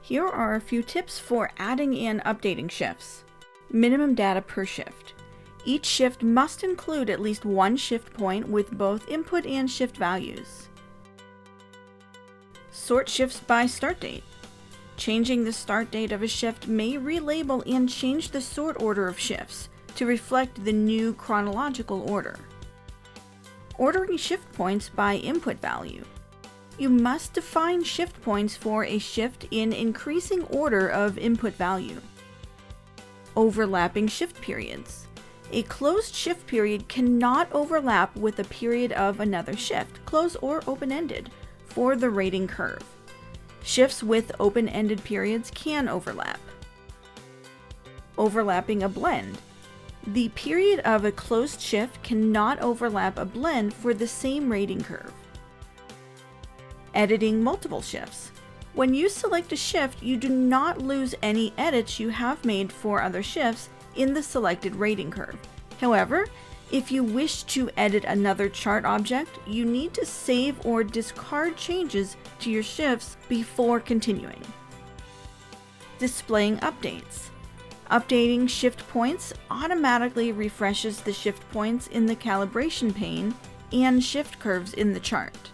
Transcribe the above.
Here are a few tips for adding and updating shifts. Minimum data per shift. Each shift must include at least one shift point with both input and shift values. Sort shifts by start date. Changing the start date of a shift may relabel and change the sort order of shifts to reflect the new chronological order. Ordering shift points by input value. You must define shift points for a shift in increasing order of input value. Overlapping shift periods. A closed shift period cannot overlap with a period of another shift, closed or open-ended, for the rating curve. Shifts with open-ended periods can overlap. Overlapping a blend. The period of a closed shift cannot overlap a blend for the same rating curve. Editing multiple shifts. When you select a shift, you do not lose any edits you have made for other shifts in the selected rating curve. However, if you wish to edit another chart object, you need to save or discard changes to your shifts before continuing. Displaying updates. Updating shift points automatically refreshes the shift points in the calibration pane and shift curves in the chart.